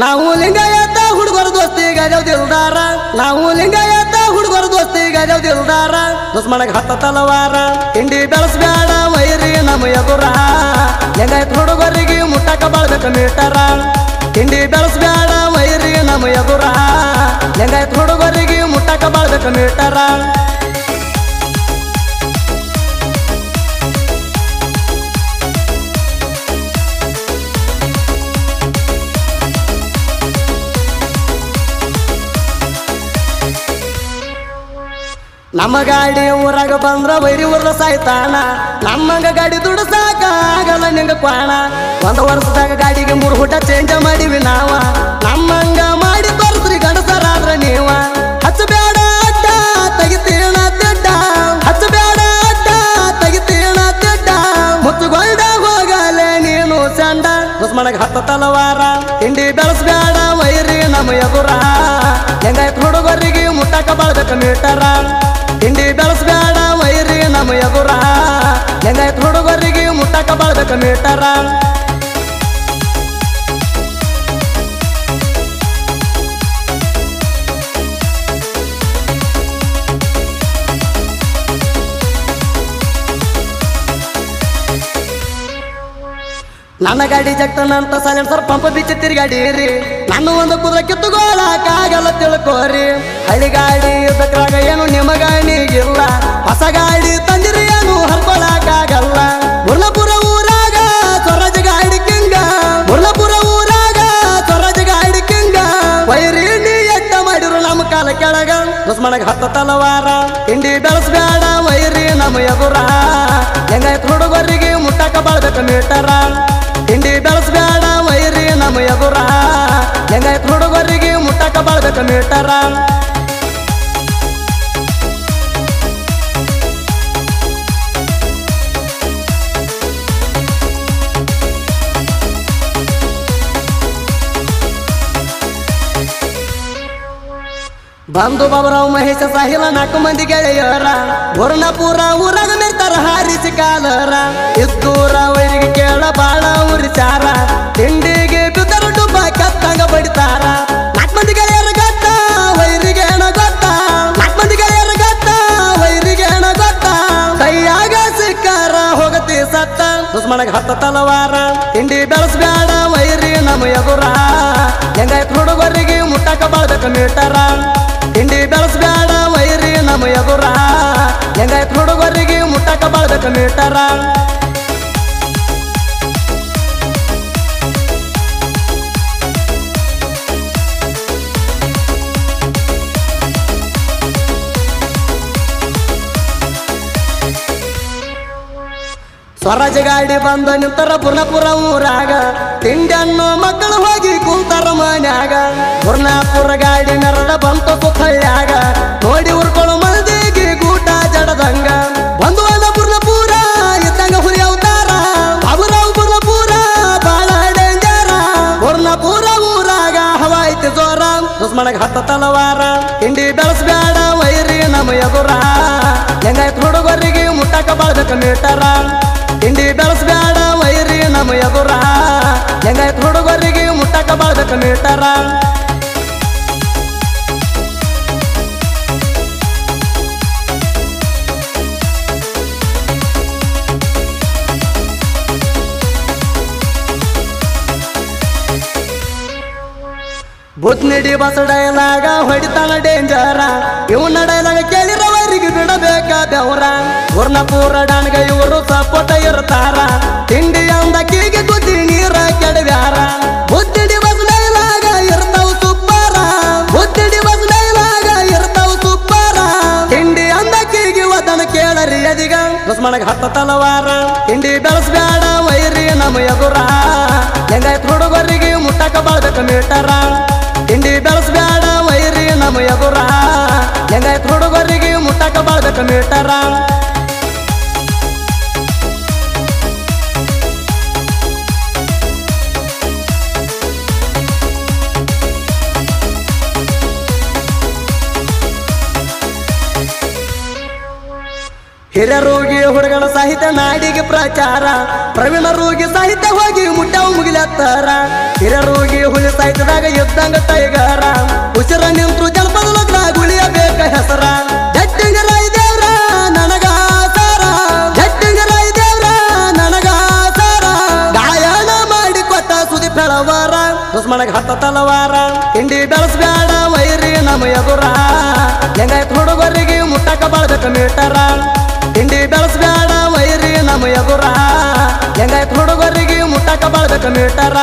ನಾವು ಲಿಂಗಾಯತ ಹುಡುಗರ ದೋಸ್ತಿಗ ದಿಲ್ದಾರ ನಾವು ಲಿಂಗಾಯತ ಹುಡುಗರ ದೋಸ್ತಿಗ ದಿಲ್ದಾರ ದುಸ್ಮನಗ ಹತ್ತ ತಲವಾರ ತಿಂಡಿ ಬೆಳಸ್ಬ್ಯಾಡ ವೈರಿ ನಮ್ಮ ಎದುರ ಲಿಂಗಾಯತ ಹುಡುಗರಿಗೆ ಮುಟ್ಟಕ ಬಾಳ್ಬೇಕ ಮೀಟರ ತಿಂಡಿ ಬೆಳಸ್ಬ್ಯಾಡ ವೈರಿ ನಮ್ಮ ಎದುರ ಲಿಂಗಾಯತ ಹುಡುಗರಿಗೆ ಮುಟ್ಟಕ ಬಾಳ್ಬೇಕ ಮೀಟರ ನಮ್ಮ ಗಾಡಿ ಊರಾಗ ಬಂದ್ರ ವೈರಿ ಊರ್ಲ ಸಾಯ್ತಾನ ನಮ್ಮಂಗ ಗಾಡಿ ದುಡಸಾಕ ಆಗಲ್ಲ ನಿಂಗ ಕ್ವಾಣ ಒಂದ ವರ್ಷದಾಗ ಗಾಡಿಗೆ 3 ಹುಟ್ಟ ಚೇಂಜ್ ಮಾಡಿವಿ ನಾವ ನಮ್ಮಂಗ ಮಾಡಿ ತೋರ್ಸ್ರಿ ಗಂಡಸರಾದ್ರ ನೀವ ಹಚ್ಚಬೇಡ ಅಡ್ಡ ತೆಗಿತೀಣ ತಿಡ್ಡ ಹಚ್ಚಬೇಡ ಅಡ್ಡ ತೆಗಿತೀಣ ತಿಡ್ಡ ಮುಚ್ಚುಗೊಳ್ದ ಹೋಗಲೆ ನೀನು ಚಂಡ ದುಸ್ಮನಗ ಹತ್ತ ತಲವಾರ ತಿಂಡಿ ಬೆಳಸ್ಬ್ಯಾಡ ವೈರಿ ನಮ್ಮ ಎದುರ ಹೆಂಗಾಯ್ತು ಹುಡುಗರಿಗೆ ಮುಟ್ಟಕ ಬಾಳ್ಬೇಕ ಮೀಟರ ತಿಂಡಿ ಬೆಳಸ್ಬ್ಯಾಡ ವೈರಿ ನಮ್ಮ ಎದುರ ಹೆಂಗಾಯ್ತು ಹುಡುಗರಿಗೆ ಮುಟ್ಟಕ ಬಾಳ್ಬೇಕ ಮೀಟರ ನನ್ನ ಗಾಡಿ ಜಗ್ತನಂತ ಸೈಲೆನ್ಸರ್ ಪಂಪ ಬಿಚ್ಚಿ ತಿರ್ಗಾಡಿರಿ ನನ್ನ ಒಂದು ಕುದುರೆ ಕಿತ್ತುಗೋಳಕ್ಕಾಗಲ್ಲ ತಿಳ್ಕೋರಿ ಹಳ್ಳಿ ಗಾಡಿ ಇದ್ದಕ್ರಾಗ ಏನು ನಿಮ್ಮ ಗಾಡಿಗಿಲ್ಲ ಹೊಸ ಗಾಡಿ ತಂದಿರಿ ಏನು ಹರ್ಕೊಳಕ್ಕಾಗಲ್ಲ ಮುರ್ಲಾಪುರ ಊರಾಗ ಸ್ವರಾಜ್ ಗಾಡಿ ಕಿಂಗ ಮುರ್ಲಾಪುರ ಊರಾಗ ಸ್ವರಾಜ್ ಗಾಡಿ ಕಿಂಗ ವೈರಿ ನೀ ಎಟ್ಟ ಮಾಡಿರು ನಮ್ಮ ಕಾಲ ಕೆಳಗ ದುಸ್ಮನಗ ಹತ್ತ ತಲವಾರ ತಿಂಡಿ ಬೆಳಸ್ಬ್ಯಾಡ ವೈರಿ ನಮ್ಮ ಎದುರ ಹೆಂಗಾಯ್ತು ಹುಡುಗರಿಗೆ ಮುಟ್ಟಕ ಬಾಳ್ಬೇಕ ಮೀಟರ ತಿಂಡಿ ಬೆಳಸ್ಬ್ಯಾಡ ವೈರಿ ನಮ್ಮ ಎದುರ ಹೆಂಗಾಯ್ತು ಹುಡುಗರಿಗೆ ಮುಟ್ಟಕ ಬಾಳ್ಬೇಕ ಮೀಟರ ಬಂದು ಬಾಬರಾವ್ ಮಹೇಶ ಸಾಹಿಲ 4 ಮಂದಿ ಗೆಳೆಯರ ಬುರ್ನಾಪುರ ಊರಾಗ ನಿರ್ತಾರ ಹಾರಿಸಿ ಕಾಲರ ಇದ್ದೂರ ವೈರಿಗೆ ಕೇಳ ಬಾಳ ಉರಿಚಾರ ತಿಂಡಿಗೆ ಬಿದ್ದರು ಡುಬ್ಬ ಕತ್ತಂಗ ಬಡಿತಾರ 4 ಮಂದಿ ಗೆಳೆಯರ ಗತ್ತ ವೈರಿಗೆ ಏನ ಗೊತ್ತ 4 ಮಂದಿ ಗೆಳೆಯರ ಗತ್ತ ವೈರಿಗೆ ಏನ ಗೊತ್ತ ಕೈಯಾಗ ಸಿಕ್ಕಾರ ಹೋಗತಿ ಸತ್ತ ದುಸ್ಮನಗ ಹತ್ತ ತಲವಾರ ತಿಂಡಿ ಬೆಳಸ್ಬ್ಯಾಡ ವೈರಿ ನಮ್ಮ ಎದುರ ಹೆಂಗಾಯ್ತು ಹುಡುಗರಿಗೆ ಮುಟ್ಟಕ ಬಾಳ್ಬೇಕ ಮೀಟರ ತಿಂಡಿ ಬೆಳಸ್ಬ್ಯಾಡ ವೈರಿ ನಮ್ಮ ಎದುರ ಹೆಂಗಾಯ್ತು ಹುಡುಗರಿಗೆ ಮುಟ್ಟಕ ಬಾಳ್ಬೇಕ ಮೀಟರ ಸ್ವರಾಜ್ ಗಾಡಿ ಬಂದ ನಿಂತರ ಬುರ್ನಾಪುರ ಊರಾಗ ತಿಂಡನ್ನು ಮಕ್ಕಳು ಹೋಗಿ ಕುಂತಾರ ಮನ್ಯಾಗ ಬುರ್ನಾಪುರ ಗಾಡಿ ನರದ ಬಂತು ಸುತ್ತಳ್ಯಾಗ ನೋಡಿ ಉರ್ಕೊಳ್ಳೋ ಮಂದಿಗೆ ಗೂಟ ಜಡದಂಗ ಬಂದು ಅಂದ ಬುರ್ನಾಪುರ ಇದ್ದಂಗ ಹುಲಿ ಅವತಾರ ಬಾಬುರಾವ್ ಬುರ್ನಾಪುರ ಬಾಳ ಡೇಂಜರ ಬುರ್ನಾಪುರ ಊರಾಗ ಹವಾ ಐತಿ ಜೋರ ದುಸ್ಮನಗ ಹತ್ತ ತಲವಾರ ತಿಂಡಿ ಬೆಳಸ್ಬ್ಯಾಡ ವೈರಿ ನಮ್ಮ ಎದುರ ಹೆಂಗಾಯ್ತು ಹುಡುಗರಿಗೆ ಮುಟ್ಟಕ ಬಾಳ್ಬೇಕ ಮೀಟರ ತಿಂಡಿ ಬೆಳಸ್ಬ್ಯಾಡ ವೈರಿ ನಮ್ಮ ಎದುರ ಹೆಂಗಾಯ್ತು ಹುಡುಗರಿಗೆ ಮುಟ್ಟಕ ಬಾಳ್ಬೇಕ ಮೀಟರ ಬುತ್ನಿಡಿ ಬಸ್ ಡೈಲಾಗ ಹೊಡಿತಾನ ಡೇಂಜರ ಇವನ ಡೈಲಾಗ ಕೇಳಿರ ವೈರಿಗೆ ಬಿಡಬೇಕ ಬೆವರ ಬುರ್ನಾಪುರ ಡಾನ್ಗ ಇವರು ಸಪೋಟ ಇರ್ತಾರ ತಿಂಡಿ ಅಂದಕ್ಕಿಗೆ ಗುದ್ದಿ ನೀರ ಕೆಡವ್ಯಾರ ಬುತ್ತಿಡಿ ಬಸ್ ಡೈಲಾಗ ಇರ್ತಾವ ಸುಪ್ಪಾರ ಬುತ್ತಿಡಿ ಬಸ್ ಡೈಲಾಗ ಇರ್ತಾವ ಸುಪ್ಪಾರ ತಿಂಡಿ ಅಂದಕ್ಕಿಗೆ ವದನ ಕೇಳರಿ ಅದಿಗ ದುಸ್ಮನಗ ಹತ್ತ ತಲವಾರ ತಿಂಡಿ ಬೆಳಸ್ಬ್ಯಾಡ ವೈರಿ ನಮ್ಮ ಎದುರ ಹೆಂಗಾಯ್ತು ಹುಡುಗರಿಗೆ ಮುಟ್ಟಕ ಬಾಳ್ಬೇಕ ಮೀಟರ ತಿಂಡಿ ಬೆಳಸ್ಬ್ಯಾಡ ವೈರಿ ನಮ್ಮ ಎದುರ ಹೆಂಗಾಯ್ತು ಹುಡುಗರಿಗೆ ಮುಟ್ಟಕ ಬಾಳ್ಬೇಕ ಮೀಟರ ಹಿರಿಯರೋಗಿ ಹುಡುಗನ ಸಾಹಿತ್ಯ ನಾಡಿಗೆ ಪ್ರಚಾರ ಪ್ರವೀಣ ರೋಗಿ ಸಾಹಿತ್ಯ ಹೋಗಿ ಮುಟ್ಟಾವು ಮುಗಿಲತ್ತಾರ ಹಿರಿಯರೋಗಿ ಹುಲಿ ಕಾಯ್ತದಾಗ ಇದ್ದಂಗ ಟೈಗರ ಉಸಿರ ನಿಂತ್ರು ಜನಪದ ಗುಳಿಯಬೇಕ ಹೆಸರ ಜಟ್ಟಿಂಗರ ದೇವ್ರ ನನಗಾಸರ ಜಟ್ಟಿಂಗರ ದೇವ್ರ ನನಗಾಸರ ಗಾಯನ ಮಾಡಿ ಕೊಟ್ಟ ಸುದಿ ಬೆಳವಾರ ದುಸ್ಮನಗ ಹತ್ತ ತಲವಾರ ತಿಂಡಿ ಬೆಳಸ್ಬ್ಯಾಡ ವೈರಿ ನಮ್ಮ ಎದುರ ಹೆಂಗಾಯ್ತು ಹುಡುಗರಿಗೆ ಮುಟ್ಟಕ ಬಾಳ್ಬೇಕ ಮೀಟರ ತಿಂಡಿ ಬೆಳಸ್ಬ್ಯಾಡ ವೈರಿ ನಮ್ಮ ಎದುರ ಹೆಂಗಾಯ್ತು ಹುಡುಗರಿಗೆ ಮುಟ್ಟಕ ಬಾಳ್ಬೇಕ ಮೀಟರ